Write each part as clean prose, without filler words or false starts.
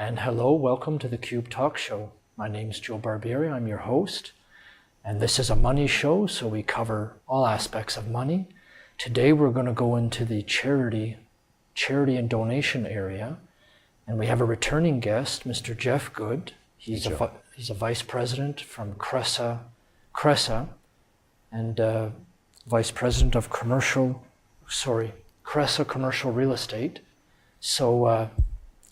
And hello, welcome to the Cube Talk Show. My name is Joe Barbieri, I'm your host. And this is a money show, so we cover all aspects of money. Today we're going to go into the charity and donation area. And we have a returning guest, Mr. Jeff Good. He's a vice president from Cressa, and vice president of Cressa Commercial Real Estate. So,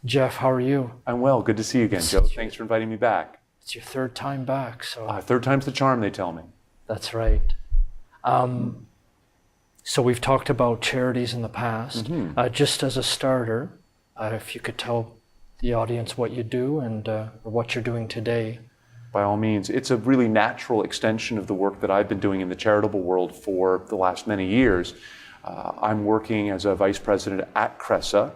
Jeff, how are you? I'm well. Good to see you again, Joe. Thanks for inviting me back. It's your third time back, so... Third time's the charm, they tell me. That's right. So we've talked about charities in the past. Just as a starter, if you could tell the audience what you do and what you're doing today. By all means. It's a really natural extension of the work that I've been doing in the charitable world for the last many years. I'm working as a vice president at Cressa.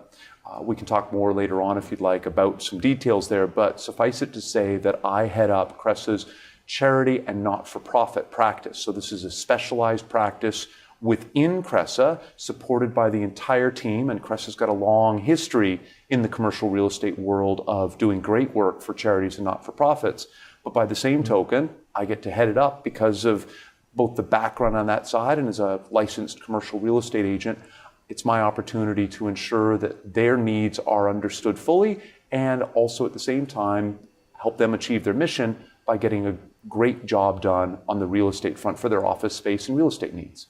We can talk more later on if you'd like about some details there, but suffice it to say that I head up Cressa's charity and not-for-profit practice. So this is a specialized practice within Cressa, supported by the entire team, and Cressa's got a long history in the commercial real estate world of doing great work for charities and not-for-profits. But by the same token, I get to head it up because of both the background on that side, and as a licensed commercial real estate agent, it's my opportunity to ensure that their needs are understood fully, and also at the same time help them achieve their mission by getting a great job done on the real estate front for their office space and real estate needs.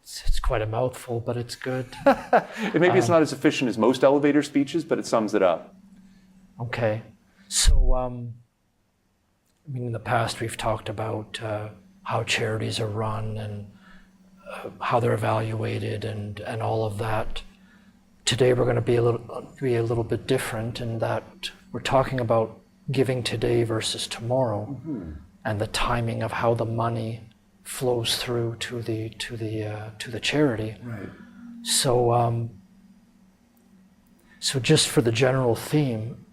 It's quite a mouthful, but it's good. Maybe it's not as efficient as most elevator speeches, but it sums it up. Okay. So, in the past we've talked about how charities are run and how they're evaluated and all of that. Today we're going to be a little bit different in that we're talking about giving today versus tomorrow, and the timing of how the money flows through to the charity. Right. So so just for the general theme,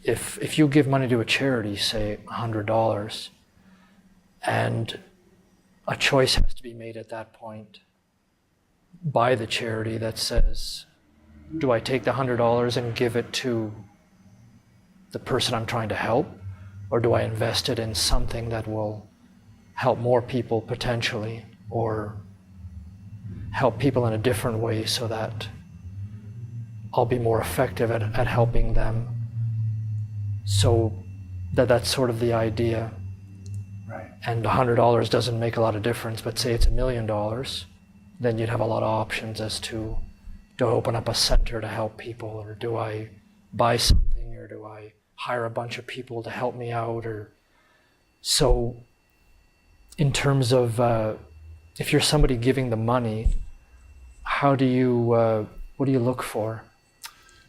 if you give money to a charity, say $100, and a choice has to be made at that point by the charity that says, do I take the $100 and give it to the person I'm trying to help, or do I invest it in something that will help more people potentially, or help people in a different way so that I'll be more effective at helping them? So that's sort of the idea. Right. And $100 doesn't make a lot of difference, but say it's $1 million, then you'd have a lot of options as to, do I open up a center to help people, or do I buy something, or do I hire a bunch of people to help me out? Or so in terms of if you're somebody giving the money, what do you look for?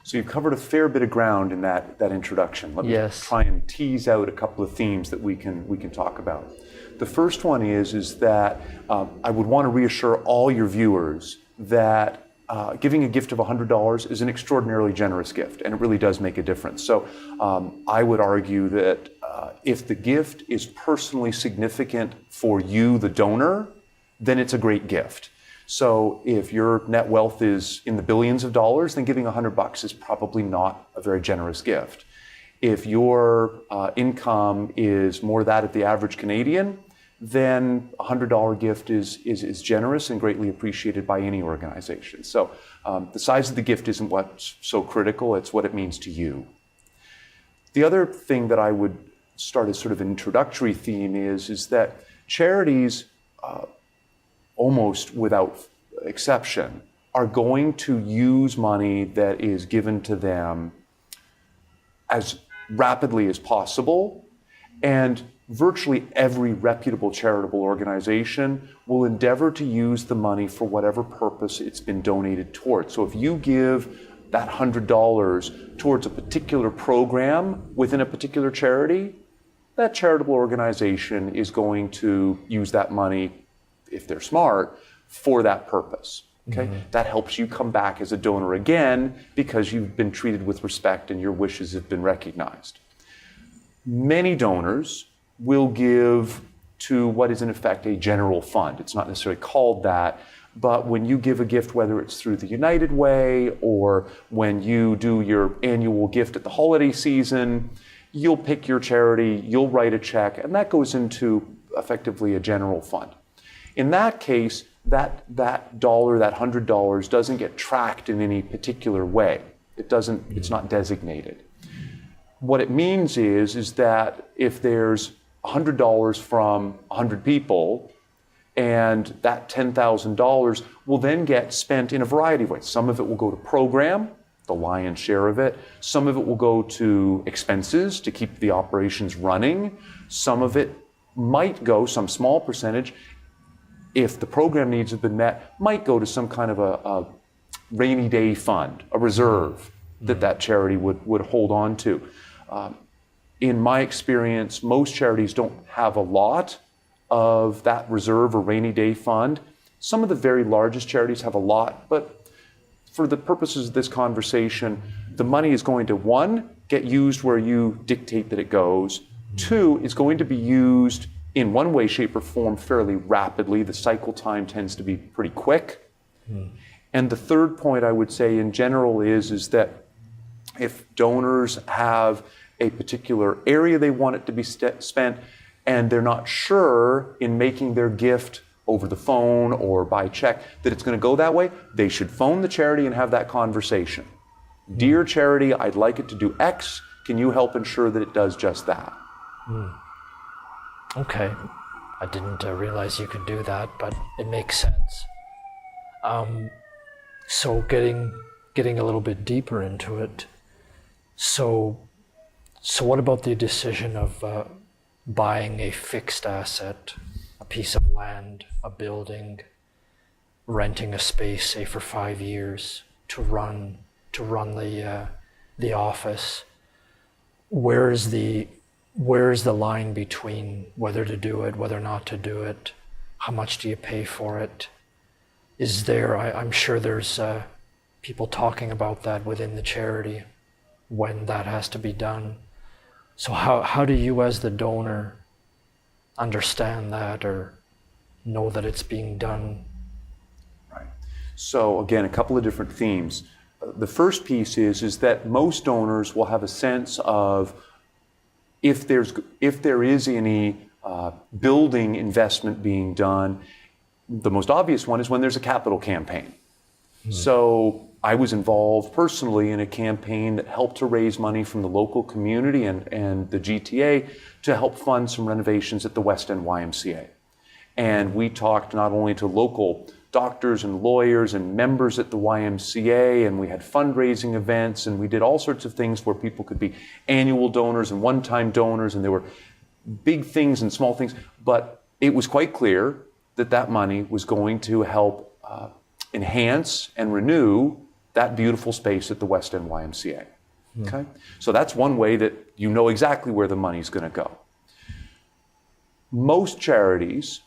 So you've covered a fair bit of ground in that introduction. Let me try and tease out a couple of themes that we can talk about. The first one is that I would want to reassure all your viewers that giving a gift of $100 is an extraordinarily generous gift, and it really does make a difference. So I would argue that if the gift is personally significant for you, the donor, then it's a great gift. So if your net wealth is in the billions of dollars, then giving $100 is probably not a very generous gift. If your income is more that of the average Canadian, then a $100 gift is generous and greatly appreciated by any organization. So the size of the gift isn't what's so critical, it's what it means to you. The other thing that I would start as sort of an introductory theme is that charities, almost without exception, are going to use money that is given to them as rapidly as possible, and virtually every reputable charitable organization will endeavor to use the money for whatever purpose it's been donated towards. So if you give that $100 towards a particular program within a particular charity, that charitable organization is going to use that money, if they're smart, for that purpose. Okay? That helps you come back as a donor again because you've been treated with respect and your wishes have been recognized. Many donors will give to what is in effect a general fund. It's not necessarily called that, But when you give a gift, whether it's through the United Way or when you do your annual gift at the holiday season, you'll pick your charity, you'll write a check, and that goes into effectively a general fund. In that case, that dollar, that $100, doesn't get tracked in any particular way. It's not designated. What it means is that if there's $100 from 100 people, and that $10,000 will then get spent in a variety of ways. Some of it will go to program, the lion's share of it. Some of it will go to expenses to keep the operations running. Some of it might go, some small percentage, if the program needs have been met, might go to some kind of a rainy day fund, a reserve that charity would hold on to. In my experience, most charities don't have a lot of that reserve or rainy day fund. Some of the very largest charities have a lot, but for the purposes of this conversation, the money is going to, one, get used where you dictate that it goes. Two, it's going to be used in one way, shape, or form fairly rapidly. The cycle time tends to be pretty quick. And the third point I would say in general is that if donors have a particular area they want it to be spent, and they're not sure in making their gift over the phone or by check that it's going to go that way, they should phone the charity and have that conversation. Dear charity, I'd like it to do X. Can you help ensure that it does just that? Okay. I didn't realize you could do that, but it makes sense. So getting a little bit deeper into it. So what about the decision of buying a fixed asset, a piece of land, a building, renting a space, say for 5 years to run the office? Where is the line between whether to do it, whether not to do it? How much do you pay for it? Is there? I'm sure there's people talking about that within the charity when that has to be done. So how do you as the donor understand that or know that it's being done? Right. So again, a couple of different themes. The first piece is that most donors will have a sense of if there is any building investment being done. The most obvious one is when there's a capital campaign. So I was involved personally in a campaign that helped to raise money from the local community and the GTA to help fund some renovations at the West End YMCA. And we talked not only to local doctors and lawyers and members at the YMCA, and we had fundraising events, and we did all sorts of things where people could be annual donors and one-time donors, and there were big things and small things, but it was quite clear that money was going to help enhance and renew that beautiful space at the West End YMCA. Okay? So that's one way that you know exactly where the money's going to go. Most charities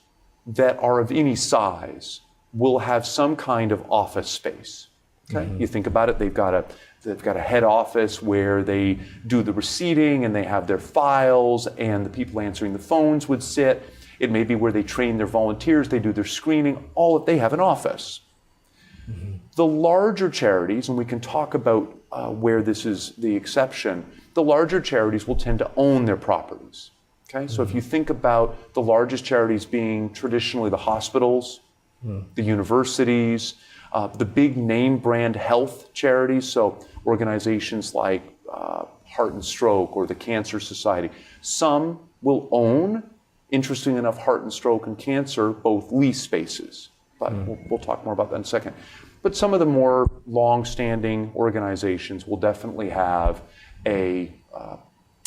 that are of any size will have some kind of office space. Okay? You think about it, they've got a head office where they do the receipting and they have their files and the people answering the phones would sit. It may be where they train their volunteers, they do their screening, they have an office. The larger charities, and we can talk about where this is the exception, the larger charities will tend to own their properties. Okay, so if you think about the largest charities being traditionally the hospitals, the universities, the big name brand health charities, so organizations like Heart and Stroke or the Cancer Society, some will own, interesting enough, Heart and Stroke and Cancer, both lease spaces. But we'll talk more about that in a second. But some of the more long-standing organizations will definitely have a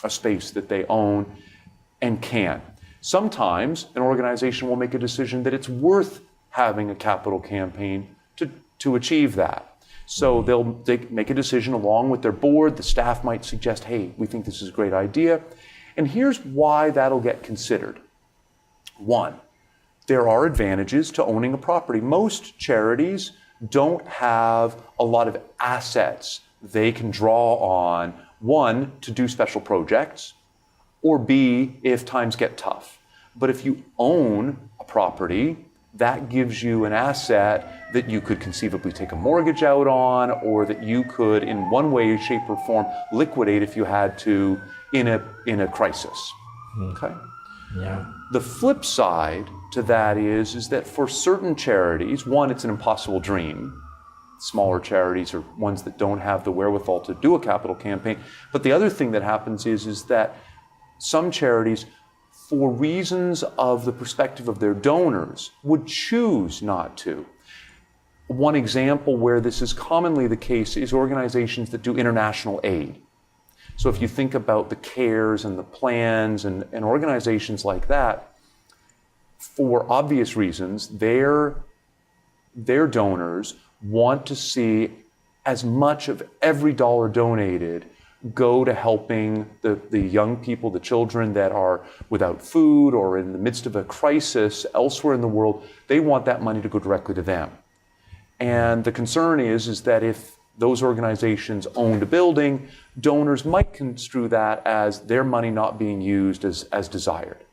space that they own and can. Sometimes an organization will make a decision that it's worth having a capital campaign to achieve that. So they make a decision along with their board. The staff might suggest, hey, we think this is a great idea. And here's why that'll get considered. One, there are advantages to owning a property. Most charities don't have a lot of assets they can draw on, one, to do special projects, or B, if times get tough. But if you own a property, that gives you an asset that you could conceivably take a mortgage out on, or that you could, in one way, shape, or form, liquidate if you had to in a crisis. Okay? Yeah. The flip side to that is that for certain charities, one, it's an impossible dream. Smaller charities are ones that don't have the wherewithal to do a capital campaign. But the other thing that happens is that some charities, for reasons of the perspective of their donors, would choose not to. One example where this is commonly the case is organizations that do international aid. So if you think about the CARES and the plans and organizations like that, for obvious reasons, their donors want to see as much of every dollar donated go to helping the young people, the children that are without food or in the midst of a crisis elsewhere in the world. They want that money to go directly to them. And the concern is that if those organizations owned a building, donors might construe that as their money not being used as desired.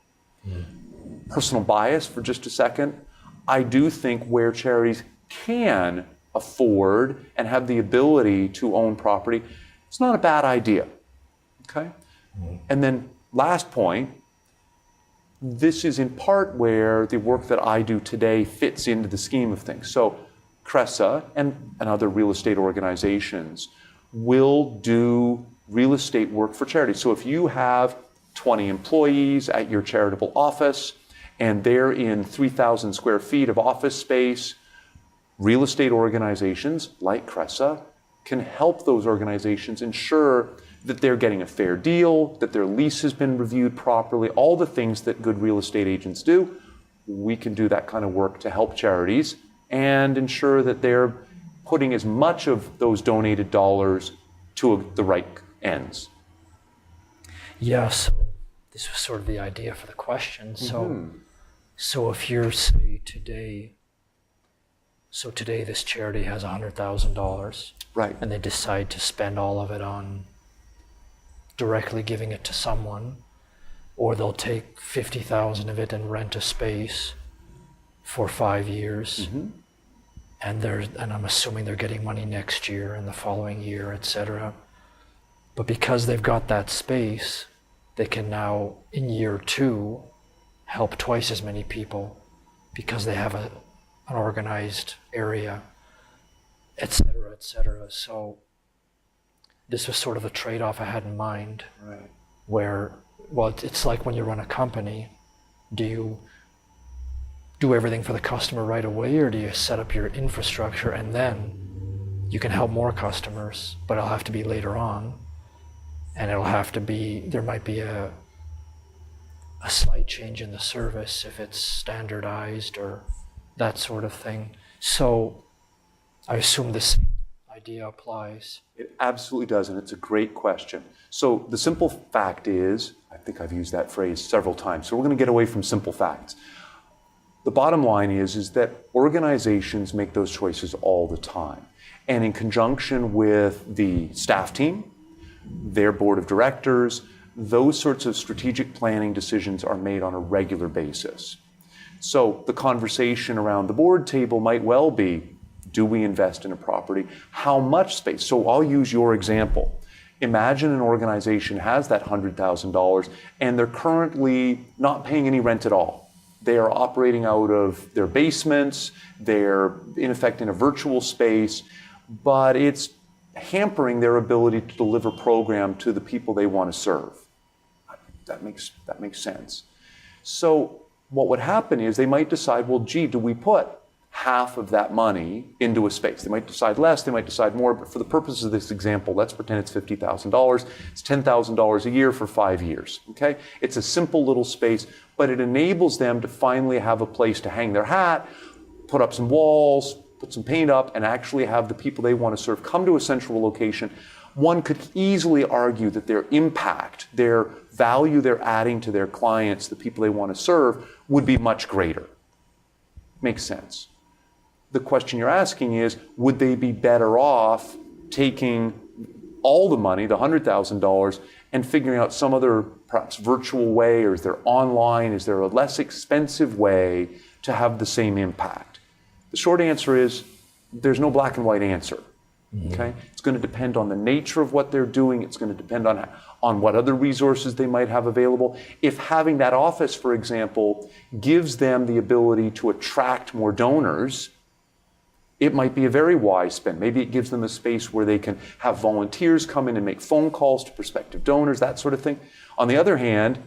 Personal bias for just a second. I do think where charities can afford and have the ability to own property, it's not a bad idea. Okay? And then last point, this is in part where the work that I do today fits into the scheme of things. So CRESA and other real estate organizations will do real estate work for charities. So if you have 20 employees at your charitable office and they're in 3,000 square feet of office space, real estate organizations like CRESA can help those organizations ensure that they're getting a fair deal, that their lease has been reviewed properly, all the things that good real estate agents do. We can do that kind of work to help charities and ensure that they're putting as much of those donated dollars to the right ends. Yeah, so this was sort of the idea for the question. So if you're, say, today this charity has $100,000, right, and they decide to spend all of it on directly giving it to someone, or they'll take 50,000 of it and rent a space for 5 years, and I'm assuming they're getting money next year and the following year, etc. But because they've got that space, they can now, in year 2, help twice as many people because they have an organized area, etc., etc. So this was sort of a trade-off I had in mind, right, where, well, it's like when you run a company, do you do everything for the customer right away, or do you set up your infrastructure and then you can help more customers, but it'll have to be later on, and it'll have to be, there might be a slight change in the service if it's standardized or that sort of thing. So I assume this idea applies. It absolutely does, and it's a great question. So the simple fact is, I think I've used that phrase several times, so we're going to get away from simple facts. The bottom line is that organizations make those choices all the time. And in conjunction with the staff team, their board of directors, those sorts of strategic planning decisions are made on a regular basis. So the conversation around the board table might well be, do we invest in a property? How much space? So I'll use your example. Imagine an organization has that $100,000 and they're currently not paying any rent at all. They are operating out of their basements, they're in effect in a virtual space, but it's hampering their ability to deliver program to the people they want to serve. That makes sense. So what would happen is they might decide, well, gee, do we put half of that money into a space? They might decide less, they might decide more, but for the purposes of this example, let's pretend it's $50,000. It's $10,000 a year for 5 years, okay? It's a simple little space, but it enables them to finally have a place to hang their hat, put up some walls, put some paint up, and actually have the people they want to serve come to a central location. One could easily argue that their impact, their value they're adding to their clients, the people they want to serve, would be much greater. Makes sense. The question you're asking is, would they be better off taking all the money, the $100,000, and figuring out some other perhaps virtual way, or is there online, is there a less expensive way to have the same impact? The short answer is there's no black and white answer. Okay? It's going to depend on the nature of what they're doing. It's going to depend on what other resources they might have available. If having that office, for example, gives them the ability to attract more donors, it might be a very wise spend. Maybe it gives them a space where they can have volunteers come in and make phone calls to prospective donors, that sort of thing. On the other hand,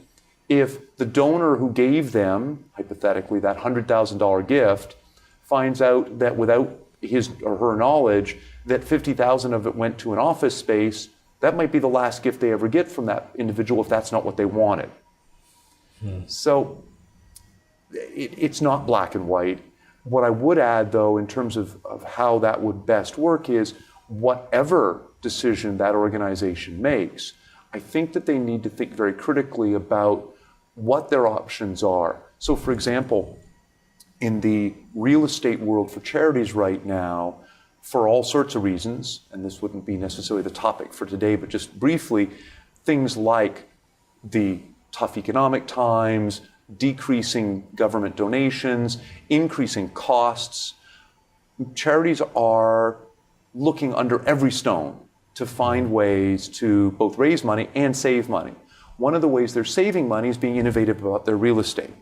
if the donor who gave them, hypothetically, that $100,000 gift finds out that without his or her knowledge, that $50,000 of it went to an office space, that might be the last gift they ever get from that individual if that's not what they wanted. So it's not black and white. What I would add, though, in terms of how that would best work is whatever decision that organization makes, I think that they need to think very critically about what their options are. So, for example, in the real estate world for charities right now, for all sorts of reasons, and this wouldn't be necessarily the topic for today, but just briefly, things like the tough economic times, decreasing government donations, increasing costs. Charities are looking under every stone to find ways to both raise money and save money. One of the ways they're saving money is being innovative about their real estate.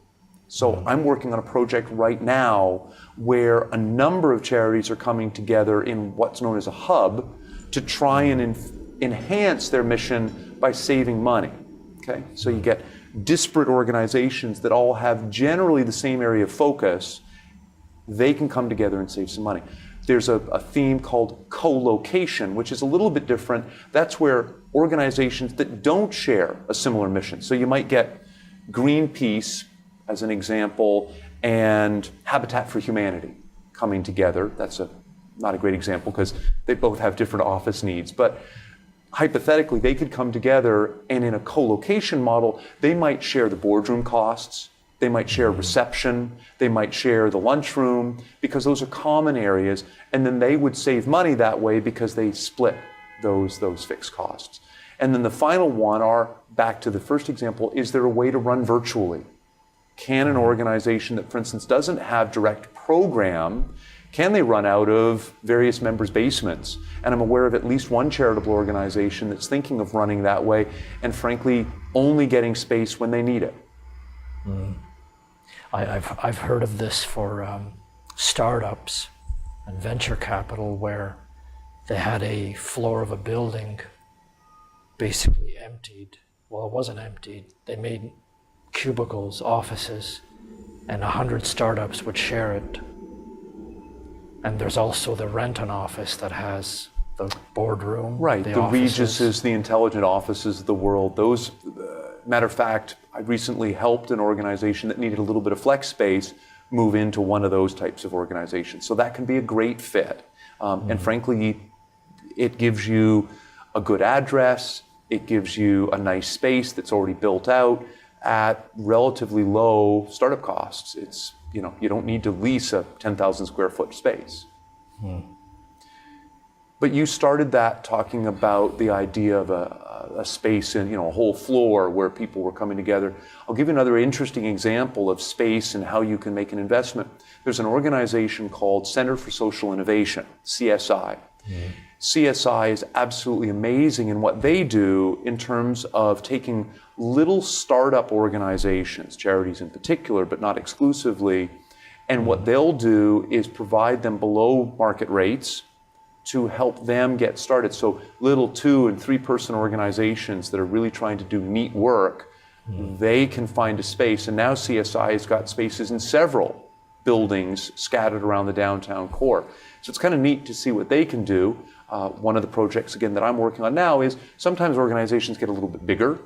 So I'm working on a project right now where a number of charities are coming together in what's known as a hub to try and enhance their mission by saving money. Okay? So you get disparate organizations that all have generally the same area of focus. They can come together and save some money. There's a theme called co-location, which is a little bit different. That's where organizations that don't share a similar mission. So you might get Greenpeace, as an example, and Habitat for Humanity coming together. That's not a great example because they both have different office needs. But hypothetically, they could come together and in a co-location model, they might share the boardroom costs, they might share reception, they might share the lunchroom, because those are common areas, and then they would save money that way because they split those fixed costs. And then the final one back to the first example, is there a way to run virtually? Can an organization that, for instance, doesn't have direct program, can they run out of various members' basements? And I'm aware of at least one charitable organization that's thinking of running that way and frankly only getting space when they need it. I've heard of this for startups and venture capital where they had a floor of a building basically emptied. Well, it wasn't emptied. They made cubicles, offices, and 100 startups would share it. And there's also the Renton office that has the boardroom. Right, the Regises, the intelligent offices of the world. Those, matter of fact, I recently helped an organization that needed a little bit of flex space move into one of those types of organizations. So that can be a great fit. And frankly, it gives you a good address, it gives you a nice space that's already built out at relatively low startup costs. It's, you don't need to lease a 10,000 square foot space. But you started that talking about the idea of a space in, a whole floor where people were coming together. I'll give you another interesting example of space and how you can make an investment. There's an organization called Center for Social Innovation, CSI. CSI is absolutely amazing in what they do in terms of taking little startup organizations, charities in particular, but not exclusively, and what they'll do is provide them below market rates to help them get started. So little 2- and 3-person organizations that are really trying to do neat work, they can find a space. And now CSI has got spaces in several buildings scattered around the downtown core. So it's kind of neat to see what they can do. One of the projects, again, that I'm working on now is sometimes organizations get a little bit bigger.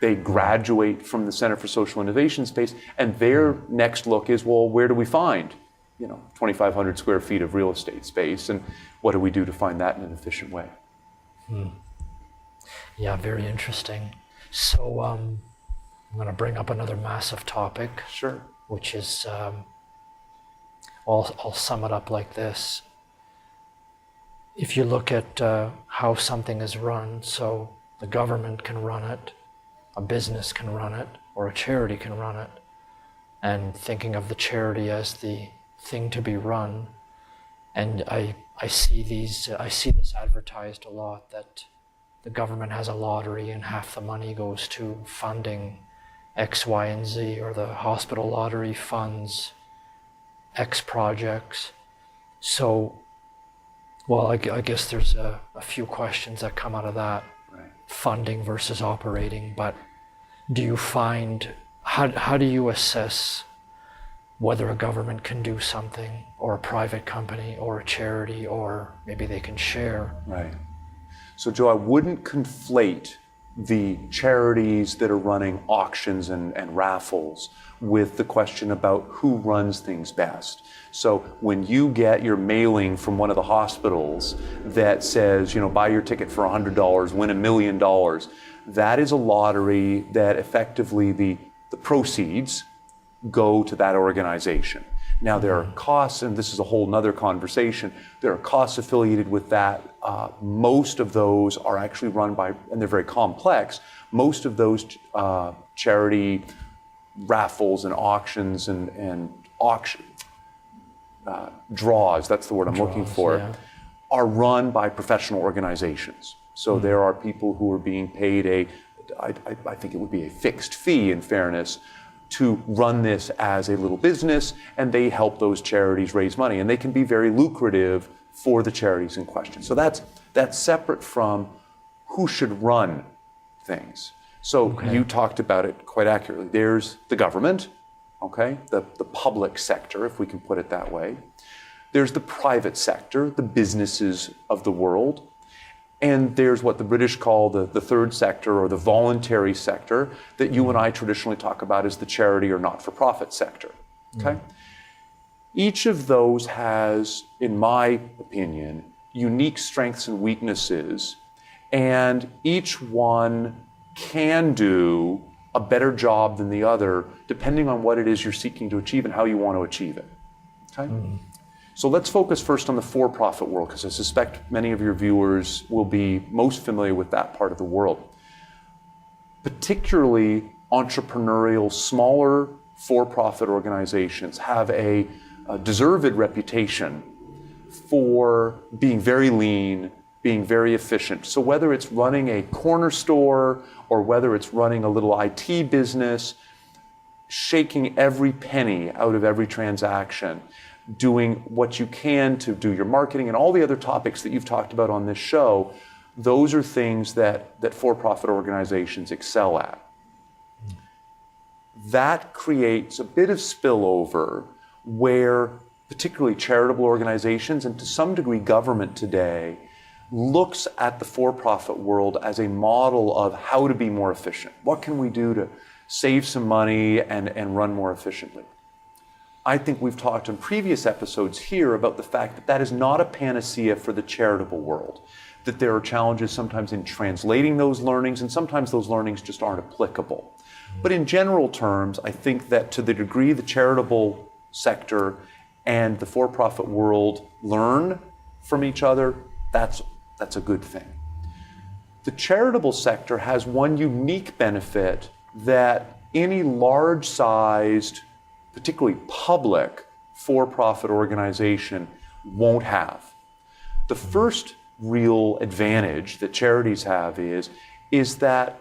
They graduate from the Center for Social Innovation space, and their next look is, well, where do we find 2,500 square feet of real estate space, and what do we do to find that in an efficient way? Yeah, very interesting. So I'm going to bring up another massive topic. Sure. Which is, I'll sum it up like this. If you look at how something is run, so the government can run it, a business can run it, or a charity can run it, and thinking of the charity as the thing to be run. And I see this advertised a lot, that the government has a lottery and half the money goes to funding X, Y, and Z, or the hospital lottery funds X projects. So, well, I guess there's a few questions that come out of that, Right. Funding versus operating. But do you find, how do you assess whether a government can do something, or a private company, or a charity, or maybe they can share? Right. So Joe, I wouldn't conflate the charities that are running auctions and raffles with the question about who runs things best. So when you get your mailing from one of the hospitals that says, buy your ticket for $100, win $1 million, that is a lottery that effectively the proceeds go to that organization. Now there are costs, and this is a whole nother conversation, there are costs affiliated with that. Most of those are actually run by, and they're very complex, most of those charity raffles and auctions and auction draws, that's the word I'm looking for, yeah, are run by professional organizations. So there are people who are being paid I think it would be a fixed fee, in fairness, to run this as a little business, and they help those charities raise money, and they can be very lucrative for the charities in question. So that's separate from who should run things. So you talked about it quite accurately. There's the government, okay, the public sector, if we can put it that way. There's the private sector, the businesses of the world. And there's what the British call the third sector, or the voluntary sector, that you and I traditionally talk about as the charity or not-for-profit sector. Okay? Each of those has, in my opinion, unique strengths and weaknesses, and each one can do a better job than the other, depending on what it is you're seeking to achieve and how you want to achieve it. Okay? So let's focus first on the for-profit world, because I suspect many of your viewers will be most familiar with that part of the world. Particularly entrepreneurial, smaller for-profit organizations have a deserved reputation for being very lean, being very efficient. So whether it's running a corner store or whether it's running a little IT business, shaking every penny out of every transaction, doing what you can to do your marketing and all the other topics that you've talked about on this show, those are things that for-profit organizations excel at. That creates a bit of spillover where particularly charitable organizations, and to some degree government today, looks at the for-profit world as a model of how to be more efficient. What can we do to save some money and run more efficiently? I think we've talked in previous episodes here about the fact that that is not a panacea for the charitable world, that there are challenges sometimes in translating those learnings, and sometimes those learnings just aren't applicable. But in general terms, I think that to the degree the charitable sector and the for-profit world learn from each other, that's a good thing. The charitable sector has one unique benefit that any large-sized, particularly public for-profit organization won't have. The first real advantage that charities have is that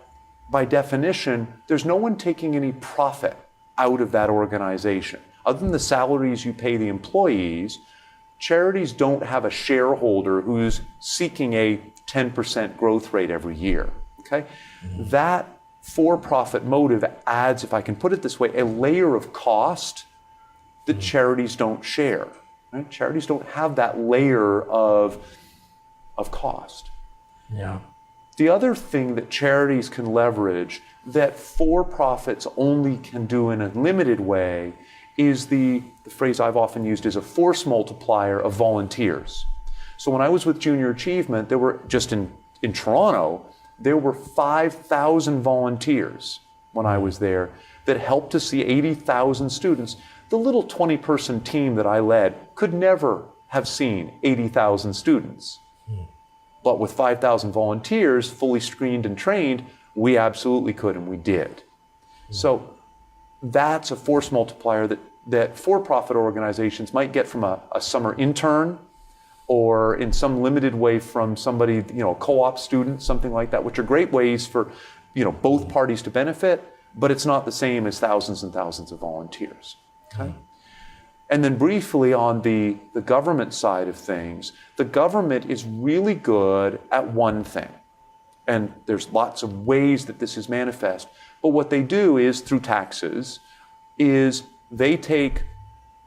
by definition, there's no one taking any profit out of that organization. Other than the salaries you pay the employees, charities don't have a shareholder who's seeking a 10% growth rate every year. Okay? That for-profit motive adds, if I can put it this way, a layer of cost that charities don't share. Right? Charities don't have that layer of cost. Yeah. The other thing that charities can leverage that for-profits only can do in a limited way is the phrase I've often used is a force multiplier of volunteers. So when I was with Junior Achievement, there were, just in Toronto, there were 5,000 volunteers when I was there that helped to see 80,000 students. The little 20-person team that I led could never have seen 80,000 students. But with 5,000 volunteers fully screened and trained, we absolutely could, and we did. So that's a force multiplier that for-profit organizations might get from a summer intern, or in some limited way from somebody, a co-op student, something like that, which are great ways for, both parties to benefit, but it's not the same as thousands and thousands of volunteers. Okay? And then briefly on the government side of things, the government is really good at one thing. And there's lots of ways that this is manifest. But what they do is, through taxes, is they take,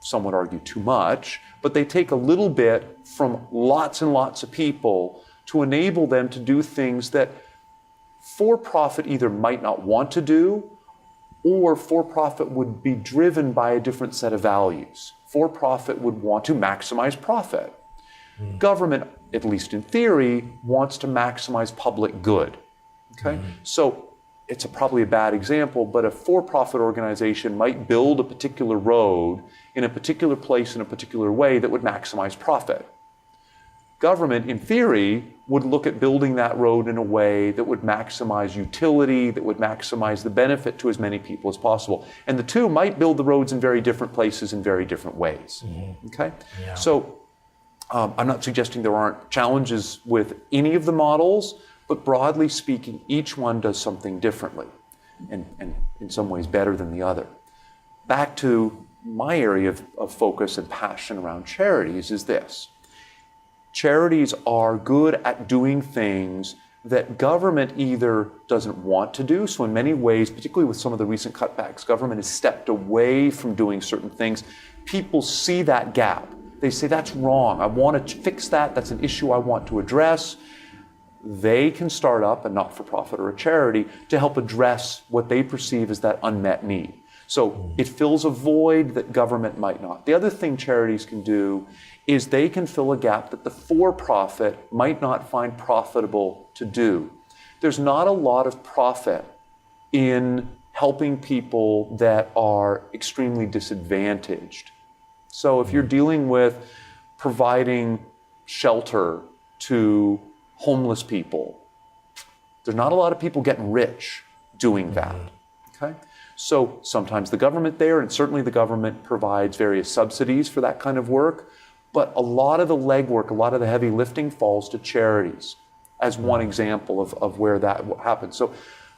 some would argue too much, but they take a little bit from lots and lots of people to enable them to do things that for-profit either might not want to do, or for-profit would be driven by a different set of values. For-profit would want to maximize profit. Government, at least in theory, wants to maximize public good. Okay? So it's probably a bad example, but a for-profit organization might build a particular road in a particular place in a particular way that would maximize profit. Government, in theory, would look at building that road in a way that would maximize utility, that would maximize the benefit to as many people as possible. And the two might build the roads in very different places in very different ways. Okay? Yeah. So I'm not suggesting there aren't challenges with any of the models, but broadly speaking, each one does something differently, and in some ways better than the other. Back to my area of focus and passion around charities is this. Charities are good at doing things that government either doesn't want to do. So in many ways, particularly with some of the recent cutbacks, government has stepped away from doing certain things. People see that gap. They say, that's wrong. I want to fix that. That's an issue I want to address. They can start up a not-for-profit or a charity to help address what they perceive as that unmet need. So it fills a void that government might not. The other thing charities can do is they can fill a gap that the for-profit might not find profitable to do. There's not a lot of profit in helping people that are extremely disadvantaged. So if you're dealing with providing shelter to homeless people, there's not a lot of people getting rich doing that. Okay? So sometimes the government there, and certainly the government provides various subsidies for that kind of work, but a lot of the legwork, a lot of the heavy lifting falls to charities as one example of where that happens. So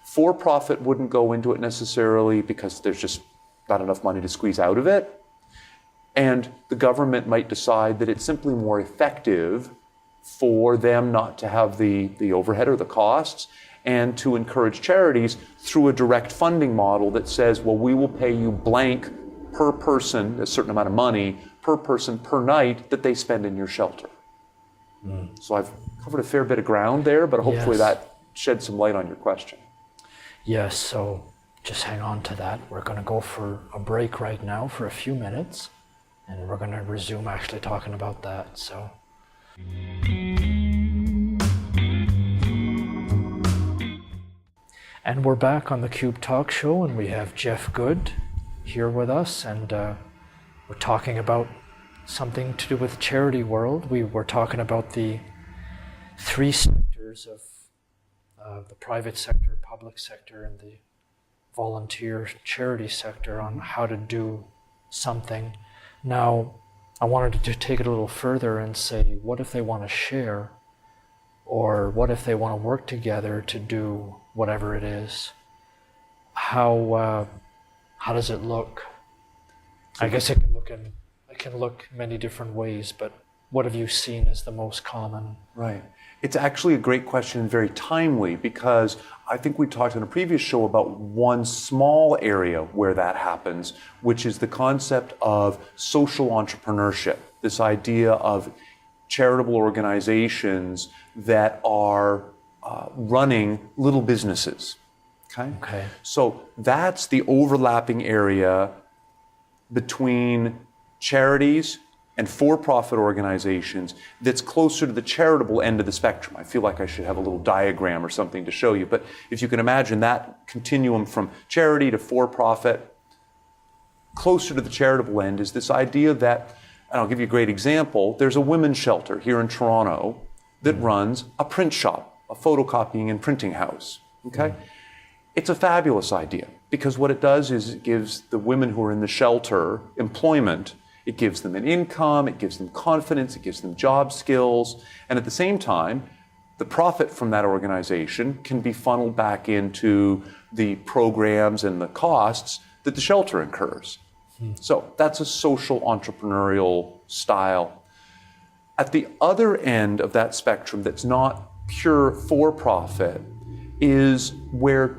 for-profit wouldn't go into it necessarily because there's just not enough money to squeeze out of it. And the government might decide that it's simply more effective for them not to have the overhead or the costs, and to encourage charities through a direct funding model that says, well, we will pay you blank per person, a certain amount of money per person per night that they spend in your shelter. So I've covered a fair bit of ground there, but hopefully that sheds some light on your question. Yes, so just hang on to that. We're going to go for a break right now for a few minutes, and we're going to resume actually talking about that. So. And we're back on the Cube Talk Show, and we have Jeff Good here with us, and we're talking about something to do with the charity world. We were talking about the three sectors of the private sector, public sector, and the volunteer charity sector on how to do something. Now, I wanted to take it a little further and say, what if they want to share? Or what if they want to work together to do whatever it is? How does it look? I guess it can look many different ways, but what have you seen as the most common? Right. It's actually a great question and very timely, because I think we talked in a previous show about one small area where that happens, which is the concept of social entrepreneurship, this idea of charitable organizations that are running little businesses. Okay. So that's the overlapping area between charities and for-profit organizations that's closer to the charitable end of the spectrum. I feel like I should have a little diagram or something to show you, but if you can imagine that continuum from charity to for-profit, closer to the charitable end is this idea that, and I'll give you a great example, there's a women's shelter here in Toronto that runs a print shop, a photocopying and printing house, okay? It's a fabulous idea because what it does is it gives the women who are in the shelter employment. It gives them an income, it gives them confidence, it gives them job skills, and at the same time, the profit from that organization can be funneled back into the programs and the costs that the shelter incurs. So that's a social entrepreneurial style. At the other end of that spectrum that's not pure for-profit is where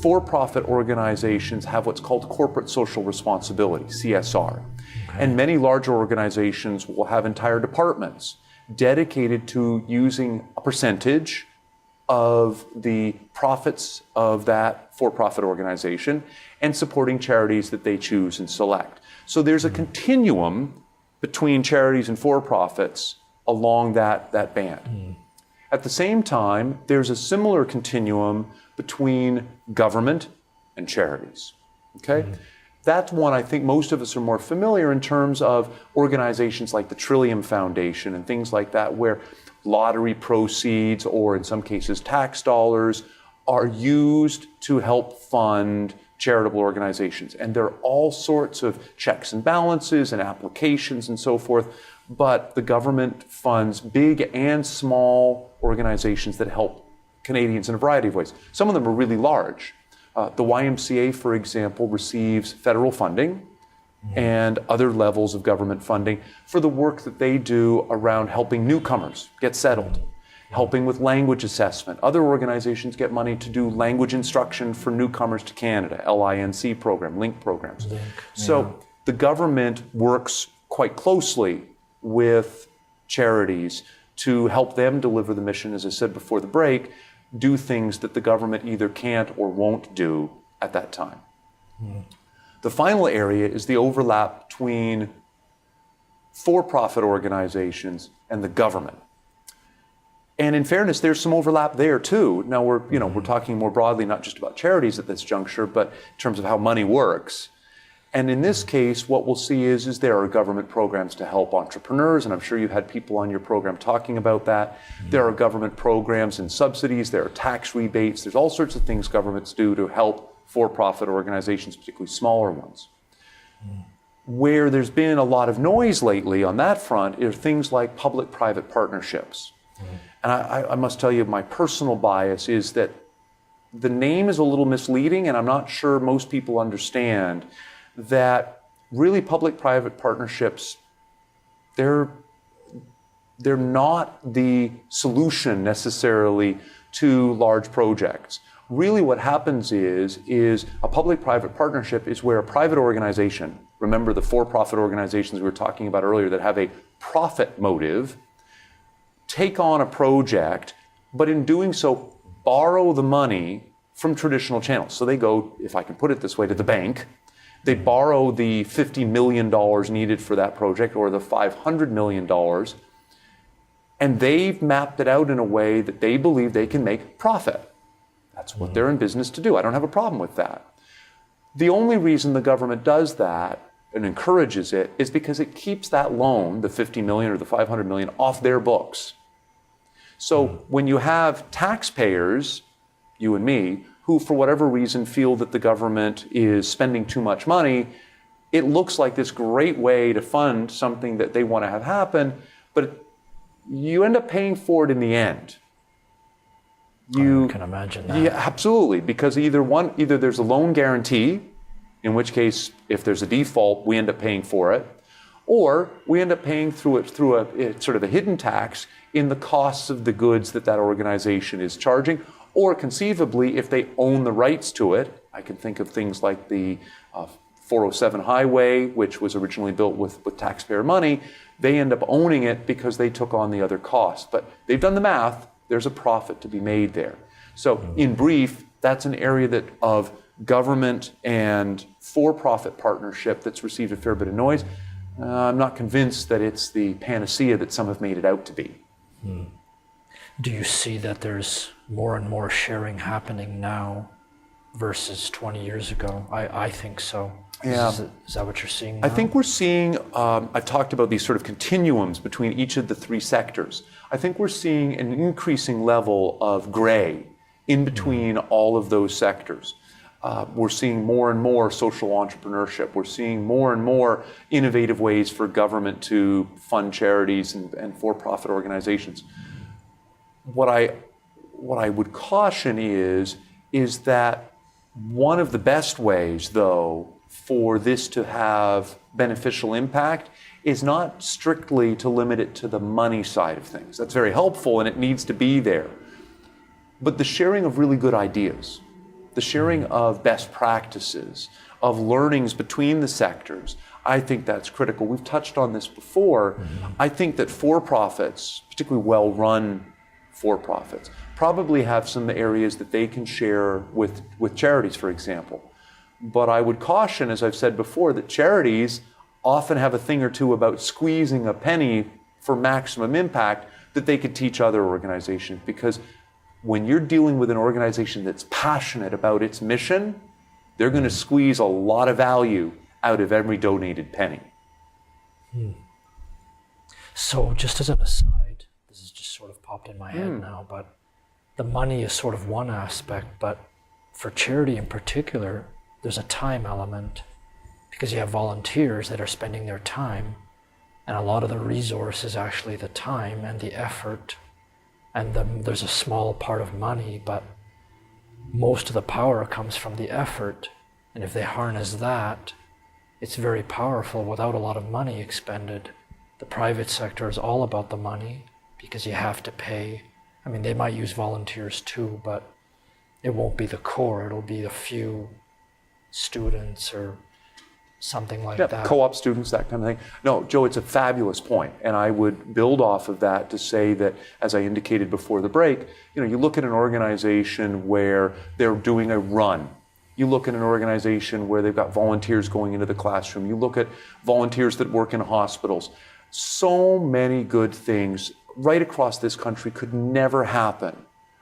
for-profit organizations have what's called corporate social responsibility, CSR. And many larger organizations will have entire departments dedicated to using a percentage of the profits of that for-profit organization and supporting charities that they choose and select. So there's a continuum between charities and for-profits along that band. At the same time, there's a similar continuum between government and charities. Okay? That's one I think most of us are more familiar in terms of organizations like the Trillium Foundation and things like that, where lottery proceeds, or in some cases tax dollars, are used to help fund charitable organizations. And there are all sorts of checks and balances and applications and so forth, but the government funds big and small organizations that help Canadians in a variety of ways. Some of them are really large. The YMCA, for example, receives federal funding and other levels of government funding for the work that they do around helping newcomers get settled, helping with language assessment. Other organizations get money to do language instruction for newcomers to Canada, LINC program, LINC programs. So the government works quite closely with charities to help them deliver the mission, as I said before the break, do things that the government either can't or won't do at that time. The final area is the overlap between for-profit organizations and the government. And in fairness, there's some overlap there too. Now we're talking more broadly, not just about charities at this juncture, but in terms of how money works. And in this case, what we'll see is there are government programs to help entrepreneurs, and I'm sure you've had people on your program talking about that. There are government programs and subsidies, there are tax rebates, there's all sorts of things governments do to help for-profit organizations, particularly smaller ones. Where there's been a lot of noise lately on that front are things like public-private partnerships. And I must tell you, my personal bias is that the name is a little misleading, and I'm not sure most people understand that really public-private partnerships, they're not the solution necessarily to large projects. Really what happens is a public-private partnership is where a private organization, remember the for-profit organizations we were talking about earlier that have a profit motive, take on a project, but in doing so, borrow the money from traditional channels. So they go, if I can put it this way, to the bank. They borrow the $50 million needed for that project or the $500 million, and they've mapped it out in a way that they believe they can make profit. That's what they're in business to do. I don't have a problem with that. The only reason the government does that and encourages it is because it keeps that loan, the $50 million or the $500 million, off their books. So when you have taxpayers, you and me, who for whatever reason feel that the government is spending too much money, it looks like this great way to fund something that they want to have happen, but you end up paying for it in the end. I can imagine that. Yeah, absolutely, because either there's a loan guarantee, in which case if there's a default, we end up paying for it, or we end up paying through a sort of a hidden tax in the costs of the goods that organization is charging. Or conceivably, if they own the rights to it, I can think of things like the 407 highway, which was originally built with taxpayer money, they end up owning it because they took on the other costs. But they've done the math, there's a profit to be made there. So in brief, that's an area of government and for-profit partnership that's received a fair bit of noise. I'm not convinced that it's the panacea that some have made it out to be. Do you see that there's more and more sharing happening now versus 20 years ago? I think so. Yeah. Is that what you're seeing now? I think we're seeing, I've talked about these sort of continuums between each of the three sectors. I think we're seeing an increasing level of gray in between all of those sectors. We're seeing more and more social entrepreneurship. We're seeing more and more innovative ways for government to fund charities and for-profit organizations. What I would caution is that one of the best ways, though, for this to have beneficial impact is not strictly to limit it to the money side of things. That's very helpful and it needs to be there. But the sharing of really good ideas, the sharing of best practices, of learnings between the sectors, I think that's critical. We've touched on this before. I think that for-profits, particularly well-run for-profits, probably have some areas that they can share with charities, for example. But I would caution, as I've said before, that charities often have a thing or two about squeezing a penny for maximum impact that they could teach other organizations. Because when you're dealing with an organization that's passionate about its mission, they're going to squeeze a lot of value out of every donated penny. So just as an aside, this has just sort of popped in my head now, but the money is sort of one aspect, but for charity in particular, there's a time element, because you have volunteers that are spending their time, and a lot of the resource is actually the time and the effort, and there's a small part of money, but most of the power comes from the effort. And if they harness that, it's very powerful without a lot of money expended. The private sector is all about the money because you have to pay. I mean, they might use volunteers too, but it won't be the core. It'll be a few students or something like that. Co-op students, that kind of thing. No, Joe, it's a fabulous point, and I would build off of that to say that, as I indicated before the break, you look at an organization where they're doing a run. You look at an organization where they've got volunteers going into the classroom. You look at volunteers that work in hospitals. So many good things right across this country could never happen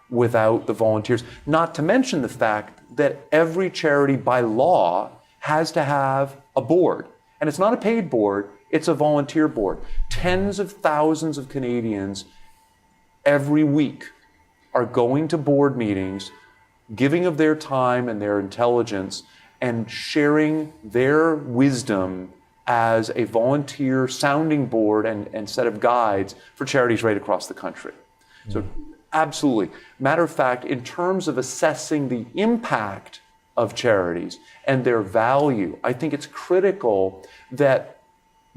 without the volunteers. Not to mention the fact that every charity by law has to have a board. And it's not a paid board, it's a volunteer board. Tens of thousands of Canadians every week are going to board meetings, giving of their time and their intelligence, and sharing their wisdom as a volunteer sounding board and set of guides for charities right across the country. So absolutely. Matter of fact, in terms of assessing the impact of charities and their value, I think it's critical that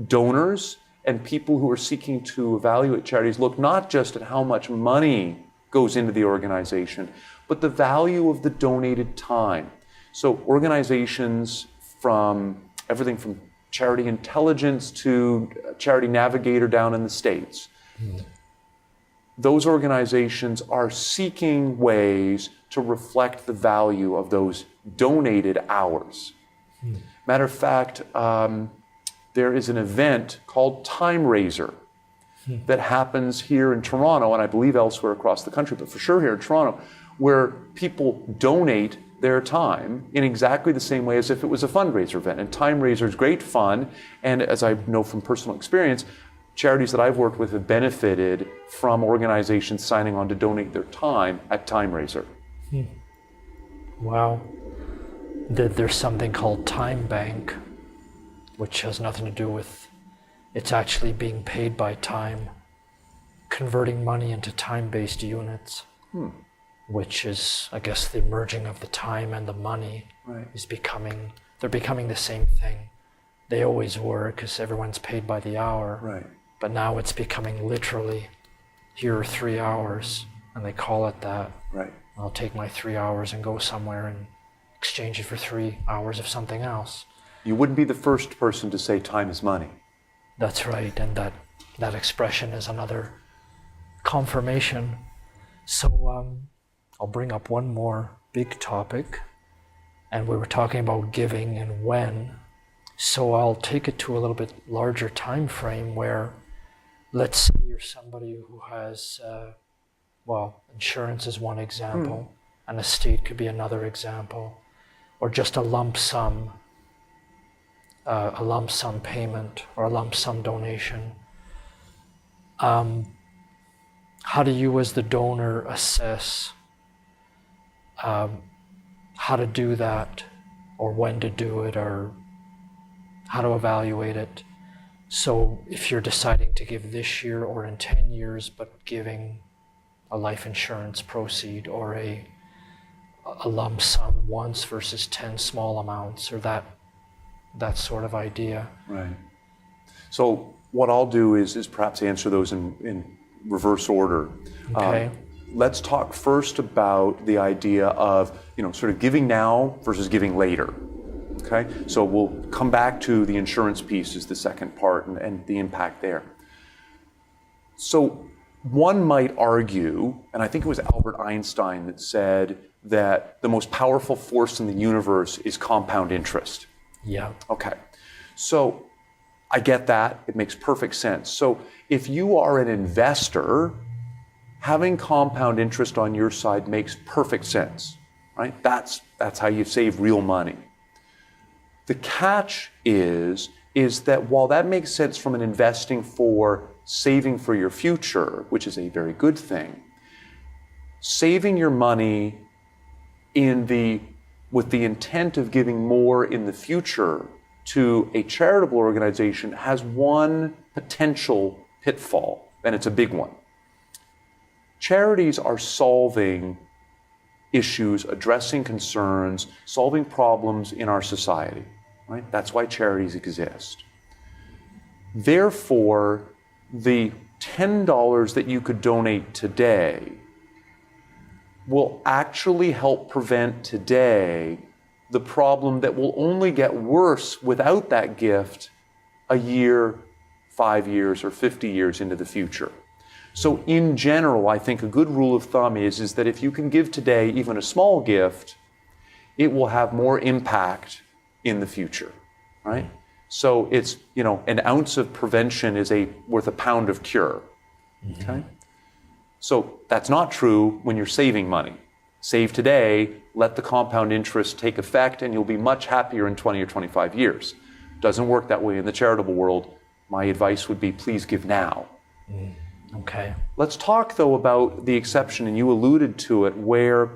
donors and people who are seeking to evaluate charities look not just at how much money goes into the organization, but the value of the donated time. So organizations from everything from Charity Intelligence to Charity Navigator down in the States, those organizations are seeking ways to reflect the value of those donated hours. Matter of fact, there is an event called Time Raiser that happens here in Toronto, and I believe elsewhere across the country, but for sure here in Toronto, where people donate their time in exactly the same way as if it was a fundraiser event. And Time Raiser is great fun, and as I know from personal experience, charities that I've worked with have benefited from organizations signing on to donate their time at Time Raiser. Wow. There's something called Time Bank, which has nothing to do with, it's actually being paid by time, converting money into time-based units, which is, I guess, the merging of the time and the money is becoming, they're becoming the same thing. They always were, because everyone's paid by the hour, but now it's becoming literally, here are 3 hours, and they call it that. I'll take my 3 hours and go somewhere and exchange it for 3 hours of something else. You wouldn't be the first person to say time is money. That's right, and that expression is another confirmation. So I'll bring up one more big topic, and we were talking about giving and when. So I'll take it to a little bit larger time frame where, let's say you're somebody who has, insurance is one example, an estate could be another example, or just a lump sum payment or a lump sum donation. How do you as the donor assess how to do that, or when to do it, or how to evaluate it. So if you're deciding to give this year or in 10 years, but giving a life insurance proceed or a lump sum once versus 10 small amounts, or that sort of idea. Right. So what I'll do is perhaps answer those in reverse order. Okay. Let's talk first about the idea of, sort of giving now versus giving later. Okay? So we'll come back to the insurance piece as the second part and the impact there. So one might argue, and I think it was Albert Einstein that said that the most powerful force in the universe is compound interest. Yeah. Okay. So I get that. It makes perfect sense. So if you are an investor, having compound interest on your side makes perfect sense, right? That's how you save real money. The catch is that while that makes sense from an investing for saving for your future, which is a very good thing, saving your money with the intent of giving more in the future to a charitable organization has one potential pitfall, and it's a big one. Charities are solving issues, addressing concerns, solving problems in our society, right? That's why charities exist. Therefore, the $10 that you could donate today will actually help prevent today the problem that will only get worse without that gift a year, 5 years, or 50 years into the future. So in general, I think a good rule of thumb is that if you can give today even a small gift, it will have more impact in the future, right? So it's, an ounce of prevention is worth a pound of cure, okay? So that's not true when you're saving money. Save today, let the compound interest take effect, and you'll be much happier in 20 or 25 years. Doesn't work that way in the charitable world. My advice would be, please give now. Okay. Let's talk, though, about the exception, and you alluded to it, where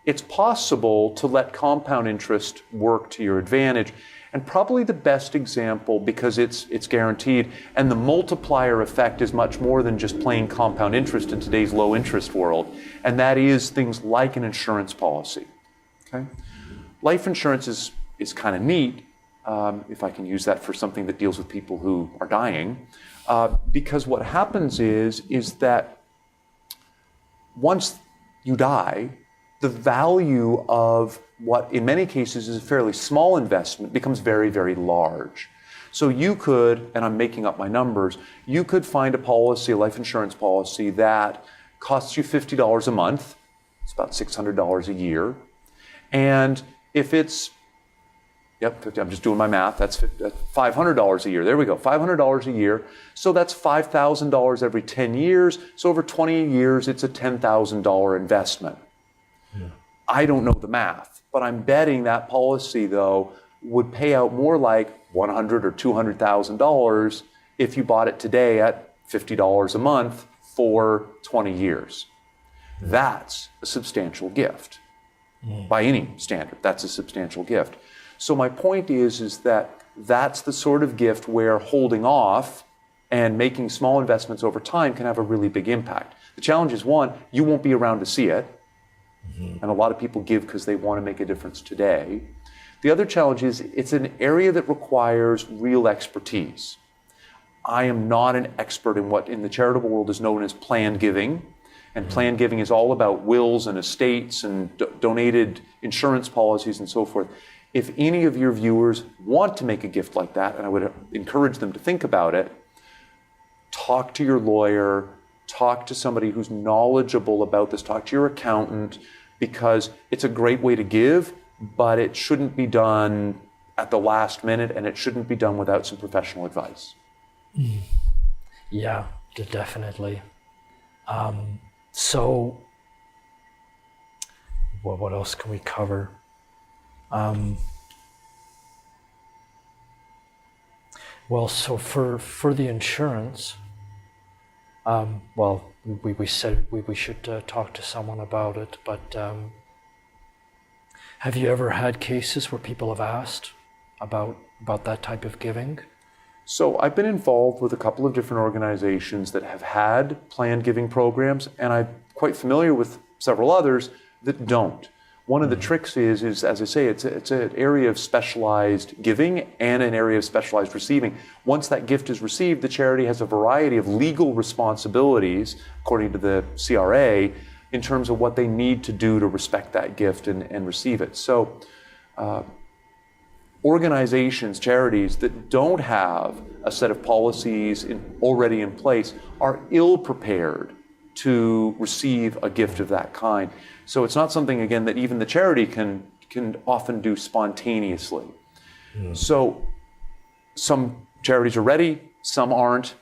it's possible to let compound interest work to your advantage. And probably the best example, because it's guaranteed, and the multiplier effect is much more than just plain compound interest in today's low interest world, and that is things like an insurance policy. Okay? Life insurance is kind of neat, if I can use that for something that deals with people who are dying, because what happens is that once you die, the value of what in many cases is a fairly small investment becomes very, very large. So you could, and I'm making up my numbers, you could find a policy, a life insurance policy that costs you $50 a month. It's about $600 a year. And if it's, I'm just doing my math, that's $500 a year. There we go, $500 a year. So that's $5,000 every 10 years. So over 20 years, it's a $10,000 investment. Yeah. I don't know the math, but I'm betting that policy, though, would pay out more like $100,000 or $200,000 if you bought it today at $50 a month for 20 years. That's a substantial gift. By any standard, that's a substantial gift. So my point is that that's the sort of gift where holding off and making small investments over time can have a really big impact. The challenge is, one, you won't be around to see it. And a lot of people give because they want to make a difference today. The other challenge is it's an area that requires real expertise. I am not an expert in what in the charitable world is known as planned giving. And planned giving is all about wills and estates and donated insurance policies and so forth. If any of your viewers want to make a gift like that, and I would encourage them to think about it, talk to your lawyer, talk to somebody who's knowledgeable about this, talk to your accountant, because it's a great way to give, but it shouldn't be done at the last minute, and it shouldn't be done without some professional advice. Yeah, definitely. So, what else can we cover? Well, so for the insurance, we said we should talk to someone about it, but Have you ever had cases where people have asked about that type of giving? So I've been involved with a couple of different organizations that have had planned giving programs, and I'm quite familiar with several others that don't. One of the tricks is, as I say, it's an area of specialized giving and an area of specialized receiving. Once that gift is received, the charity has a variety of legal responsibilities, according to the CRA, in terms of what they need to do to respect that gift and receive it. So organizations, charities that don't have a set of policies already in place are ill-prepared to receive a gift of that kind. So it's not something, again, that even the charity can often do spontaneously. So some charities are ready, some aren't.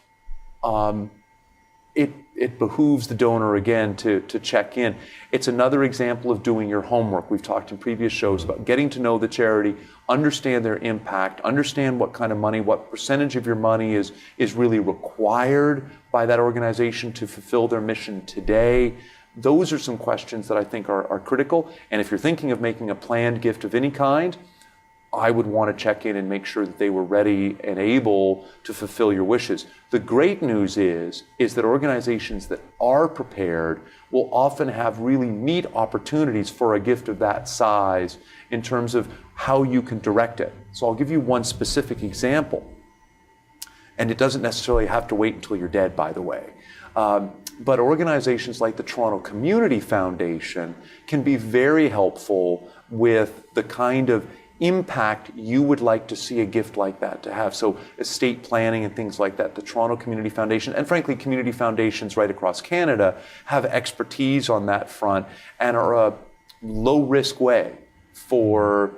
It behooves the donor, again, to check in. It's another example of doing your homework. We've talked in previous shows about getting to know the charity, understand their impact, understand what kind of money, what percentage of your money is really required by that organization to fulfill their mission today. Those are some questions that I think are critical. And if you're thinking of making a planned gift of any kind, I would want to check in and make sure that they were ready and able to fulfill your wishes. The great news is that organizations that are prepared will often have really neat opportunities for a gift of that size in terms of how you can direct it. So I'll give you one specific example. And it doesn't necessarily have to wait until you're dead, by the way. But organizations like the Toronto Community Foundation can be very helpful with the kind of impact you would like to see a gift like that to have. So estate planning and things like that. The Toronto Community Foundation, and frankly, community foundations right across Canada, have expertise on that front and are a low-risk way for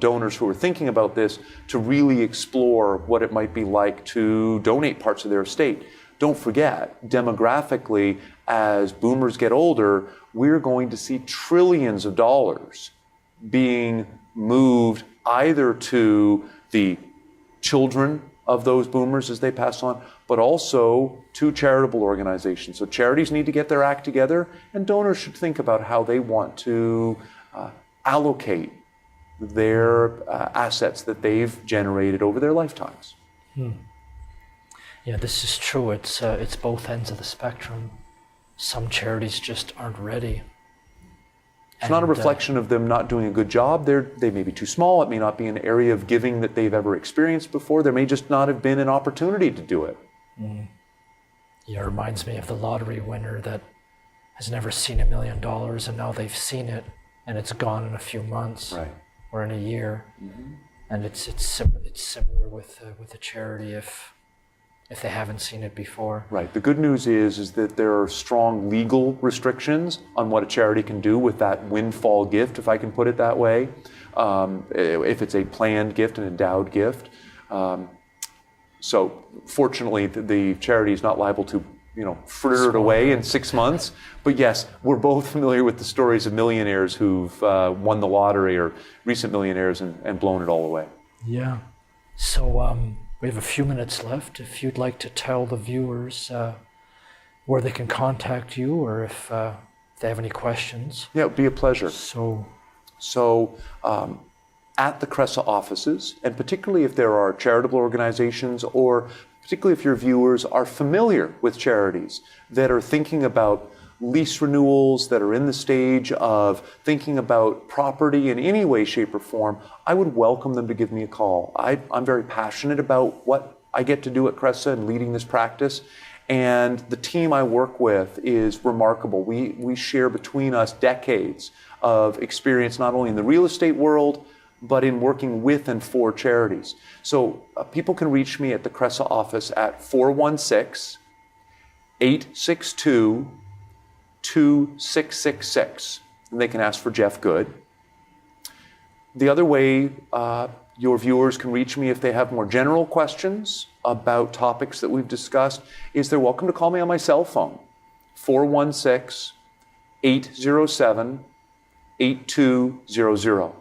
donors who are thinking about this to really explore what it might be like to donate parts of their estate. Don't forget, demographically, as boomers get older, we're going to see trillions of dollars being moved either to the children of those boomers as they pass on, but also to charitable organizations. So charities need to get their act together, and donors should think about how they want to allocate their assets that they've generated over their lifetimes. Yeah, this is true. It's both ends of the spectrum. Some charities just aren't ready. It's not a reflection of them not doing a good job. They may be too small. It may not be an area of giving that they've ever experienced before. There may just not have been an opportunity to do it. Yeah, it reminds me of the lottery winner that has never seen $1 million, and now they've seen it, and it's gone in a few months or in a year. And it's similar with a charity if they haven't seen it before. Right. The good news is that there are strong legal restrictions on what a charity can do with that windfall gift, if I can put it that way, if it's a planned gift, an endowed gift. So fortunately, the charity is not liable to fritter it away in 6 months. But yes, we're both familiar with the stories of millionaires who've won the lottery or recent millionaires and blown it all away. Yeah. So we have a few minutes left. If you'd like to tell the viewers where they can contact you, or if they have any questions. Yeah, it would be a pleasure. So at the CRESA offices, and particularly if there are charitable organizations, or particularly if your viewers are familiar with charities that are thinking about lease renewals, that are in the stage of thinking about property in any way, shape, or form, I would welcome them to give me a call. I'm very passionate about what I get to do at CRESA and leading this practice. And the team I work with is remarkable. We share between us decades of experience, not only in the real estate world, but in working with and for charities. So people can reach me at the CRESA office at 416-862-2666, and they can ask for Jeff Good. The other way your viewers can reach me if they have more general questions about topics that we've discussed is they're welcome to call me on my cell phone, 416-807-8200.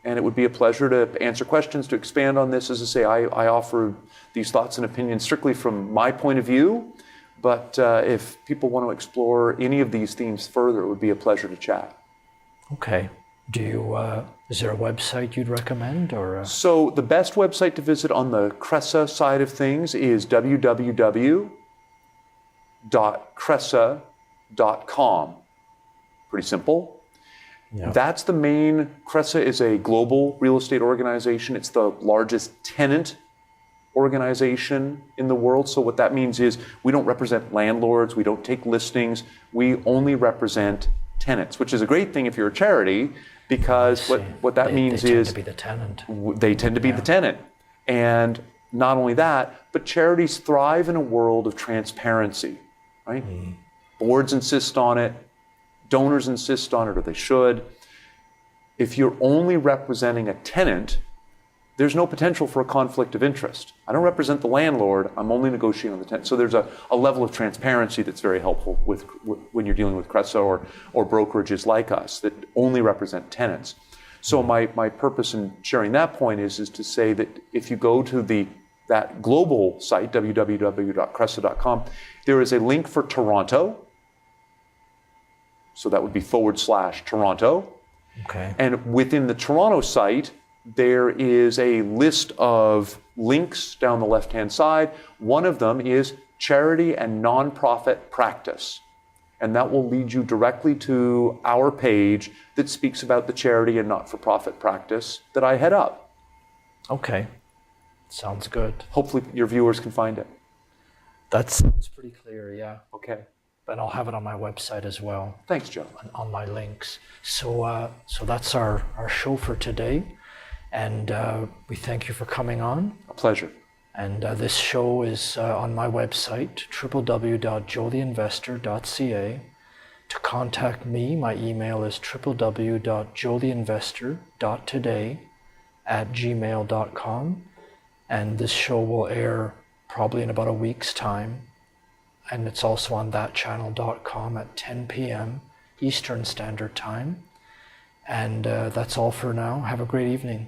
And it would be a pleasure to answer questions, to expand on this. As I say, I offer these thoughts and opinions strictly from my point of view. But if people want to explore any of these themes further, it would be a pleasure to chat. Okay. Is there a website you'd recommend, or? So the best website to visit on the Cressa side of things is www.cressa.com. Pretty simple. Yeah. That's the main. Cressa is a global real estate organization. It's the largest tenant organization in the world. So what that means is we don't represent landlords, we don't take listings, we only represent tenants, which is a great thing if you're a charity, because what that means is they tend to be the tenant. They tend to be the tenant. And not only that, but charities thrive in a world of transparency, right? Boards insist on it, donors insist on it, or they should. If you're only representing a tenant, there's no potential for a conflict of interest. I don't represent the landlord, I'm only negotiating on the tenant. So there's a level of transparency that's very helpful when you're dealing with Cressa or brokerages like us that only represent tenants. So my purpose in sharing that point is to say that if you go to that global site, www.cressa.com, there is a link for Toronto. So that would be /Toronto. Okay. And within the Toronto site, there is a list of links down the left-hand side. One of them is charity and nonprofit practice. And that will lead you directly to our page that speaks about the charity and not-for-profit practice that I head up. Okay. Sounds good. Hopefully your viewers can find it. That sounds pretty clear, yeah. Okay. And I'll have it on my website as well. Thanks, Joe. On my links. So that's our show for today. And we thank you for coming on. A pleasure. And this show is on my website, www.joeltheinvestor.ca. To contact me, my email is www.joeltheinvestor.today@gmail.com. And this show will air probably in about a week's time. And it's also on thatchannel.com at 10 p.m. Eastern Standard Time. And that's all for now. Have a great evening.